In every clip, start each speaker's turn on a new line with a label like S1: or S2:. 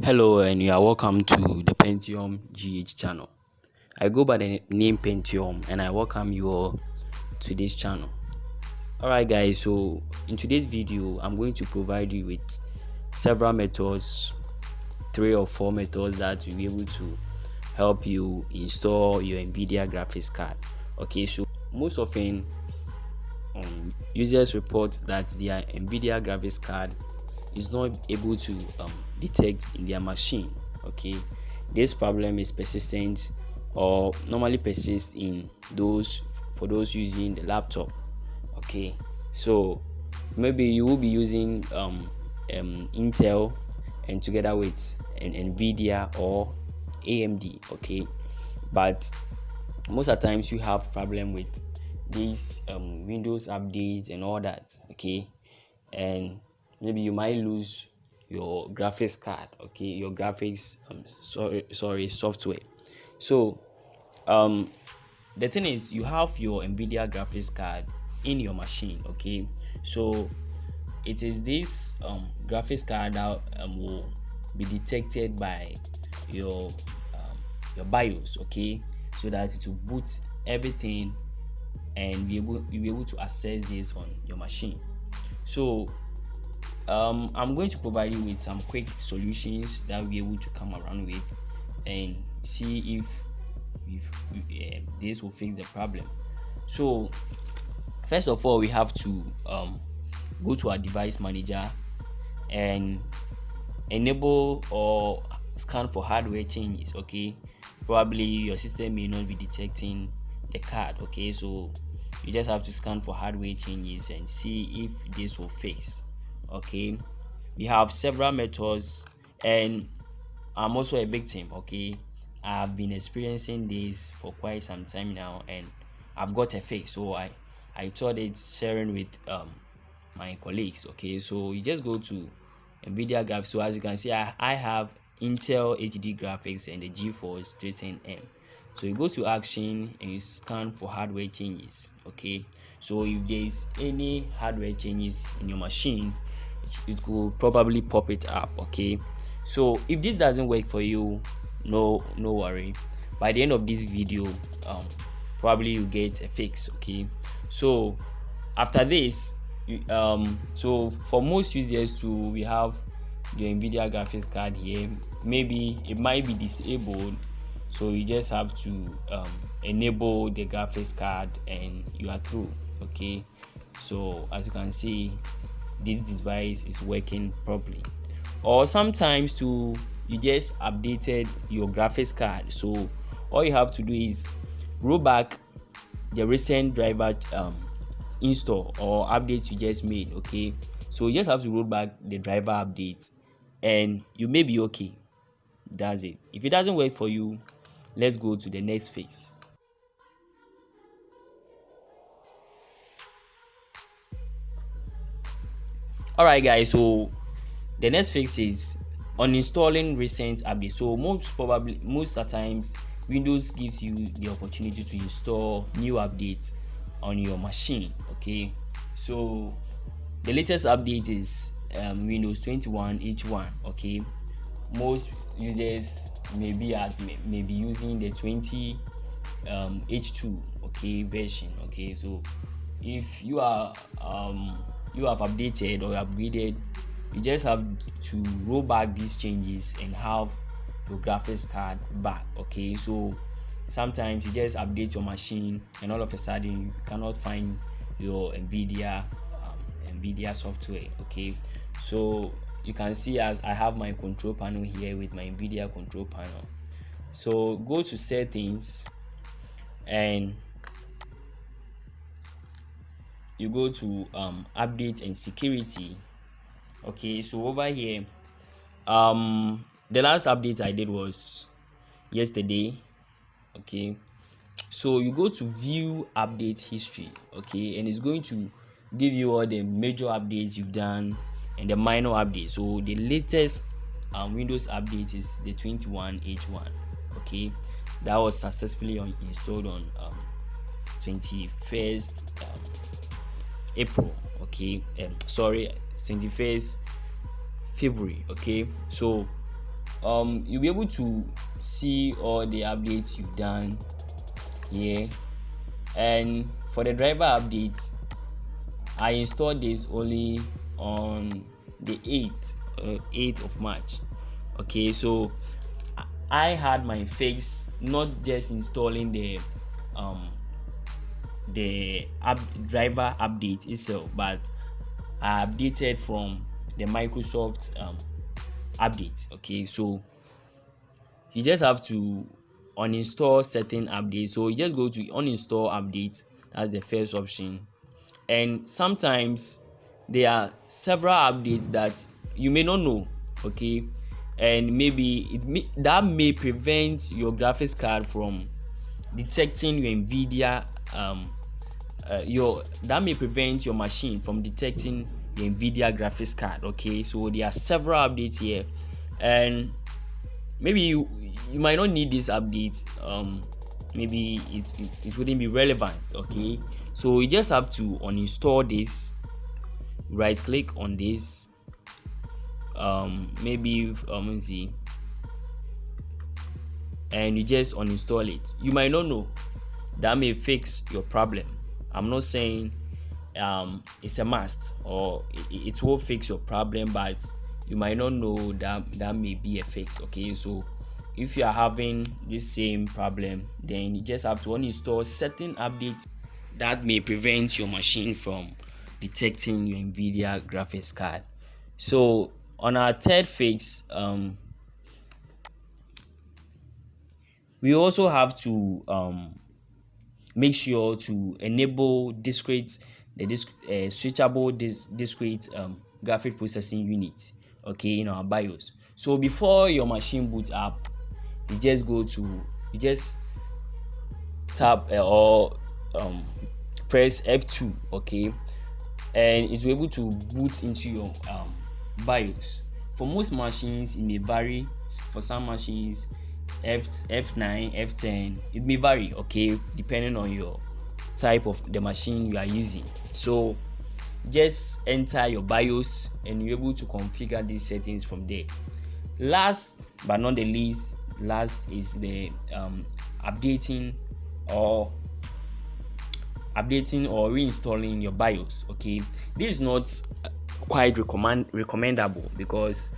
S1: Hello, and you are welcome to the Pentium GH channel. I go by the name Pentium, and I welcome you all to this channel. Alright, guys, so in today's video, I'm going to provide you with several methods, 3 or 4 methods that will be able to help you install your Nvidia graphics card. Okay, so most often users report that their Nvidia graphics card is not able to detect in their machine. Okay, this problem is persistent or normally persists in those for those using the laptop. Okay, so maybe you will be using Intel and together with an Nvidia or AMD. Okay, but most of the times you have problem with these Windows updates and all that. Okay, and maybe you might lose your graphics card. Okay, your graphics sorry software. So um the thing is, you have your Nvidia graphics card in your machine. Okay, so it is this graphics card that will be detected by your your BIOS. Okay, so that it will boot everything and you'll be able to access this on your machine. So I'm going to provide you with some quick solutions that we'll be able to come around with and see if this will fix the problem. So first of all, we have to go to our device manager and enable or scan for hardware changes. Okay, probably your system may not be detecting the card. Okay, so you just have to scan for hardware changes and see if this will fix. Okay, we have several methods, and I'm also a victim. Okay, I've been experiencing this for quite some time now, and I've got a fix. So I thought it's sharing with my colleagues. Okay, so you just go to Nvidia graphics. So as you can see, I have Intel HD graphics and the GeForce 310M. So you go to action and you scan for hardware changes. Okay, so if there is any hardware changes in your machine, it will probably pop it up. Okay, so if this doesn't work for you, no worry. By the end of this video, probably you get a fix. Okay, so after this, so for most users too, we have the Nvidia graphics card here. Maybe it might be disabled, so you just have to enable the graphics card and you are through. Okay, so as you can see, this device is working properly. Or sometimes too, you just updated your graphics card, so all you have to do is roll back the recent driver install or update you just made. Okay, so you just have to roll back the driver updates and you may be okay. That's it. If it doesn't work for you, let's go to the next phase. Alright, guys, so the next fix is uninstalling recent updates. So most of the times Windows gives you the opportunity to install new updates on your machine. Okay, so the latest update is Windows 21 H1. Okay, most users may be using the 20 H2 okay version. Okay, so if you have updated or upgraded, you just have to roll back these changes and have your graphics card back. Okay, so sometimes you just update your machine and all of a sudden you cannot find your Nvidia software. Okay, so you can see as I have my control panel here with my Nvidia control panel. So go to settings and you go to update and security. Okay, so over here the last update I did was yesterday. Okay, so you go to view update history. Okay, and it's going to give you all the major updates you've done and the minor updates. So the latest Windows update is the 21 H1. Okay, that was successfully installed on 21st April. Okay, sorry, 21st February. Okay, so you'll be able to see all the updates you've done here. And for the driver update, I installed this only on the 8th of March. Okay, so I had my fix not just installing the driver update itself, but I updated from the Microsoft update. Okay, so you just have to uninstall certain updates. So you just go to uninstall updates. That's the first option. And sometimes there are several updates that you may not know. Okay, and maybe that may prevent your graphics card from detecting your Nvidia that may prevent your machine from detecting your Nvidia graphics card. Okay, so there are several updates here, and maybe you might not need this update. Maybe it wouldn't be relevant. Okay, so you just have to uninstall this. Right click on this. Maybe let me see, and you just uninstall it. You might not know, that may fix your problem. I'm not saying it's a must or it will fix your problem, but you might not know that may be a fix. Okay, so if you are having this same problem, then you just have to uninstall certain updates that may prevent your machine from detecting your Nvidia graphics card. So on our third fix, we also have to make sure to enable switchable discrete graphic processing unit, okay, in our BIOS. So before your machine boots up, you just tap or press F2, okay, and it will able to boot into your BIOS. For most machines, it may vary. For some machines, F9, F10, it may vary, okay, depending on your type of the machine you are using. So just enter your BIOS and you're able to configure these settings from there. Last but not the least, is the updating or reinstalling your BIOS. Okay, this is not quite recommendable because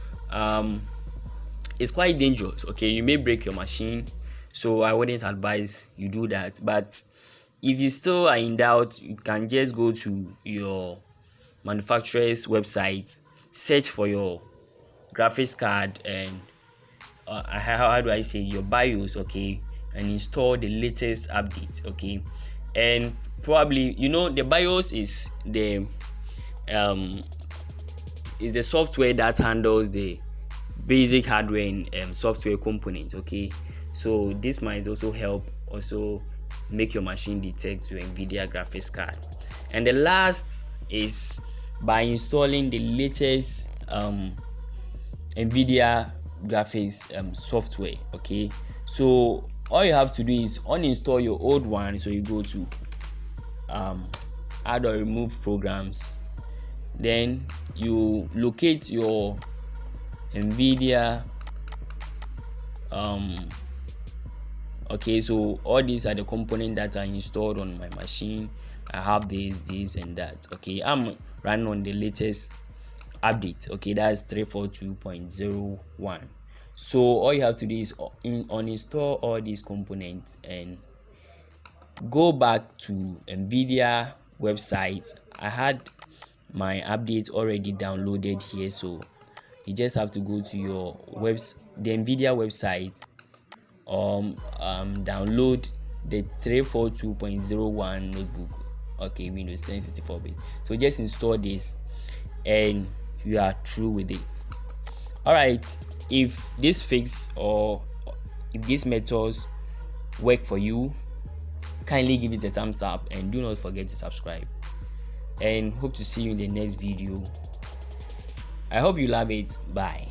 S1: it's quite dangerous. Okay, you may break your machine, so I wouldn't advise you do that. But if you still are in doubt, you can just go to your manufacturer's website, search for your graphics card and how do I say, your BIOS, okay, and install the latest updates. Okay, and probably the BIOS is the software that handles the basic hardware and software components. Okay, so this might also help make your machine detect your Nvidia graphics card. And the last is by installing the latest Nvidia graphics software. Okay, so all you have to do is uninstall your old one. So you go to add or remove programs, then you locate your Nvidia okay, so all these are the components that are installed on my machine. I have this and that. Okay, I'm running on the latest update. Okay, that's 342.01. so all you have to do is uninstall all these components and go back to Nvidia website. I had my update already downloaded here, so you just have to go to your the Nvidia website, download the 342.01 notebook, okay, Windows 10 64-bit. So just install this and you are through with it. All right, if this fix or if these methods work for you, kindly give it a thumbs up and do not forget to subscribe, and hope to see you in the next video. I hope you love it. Bye.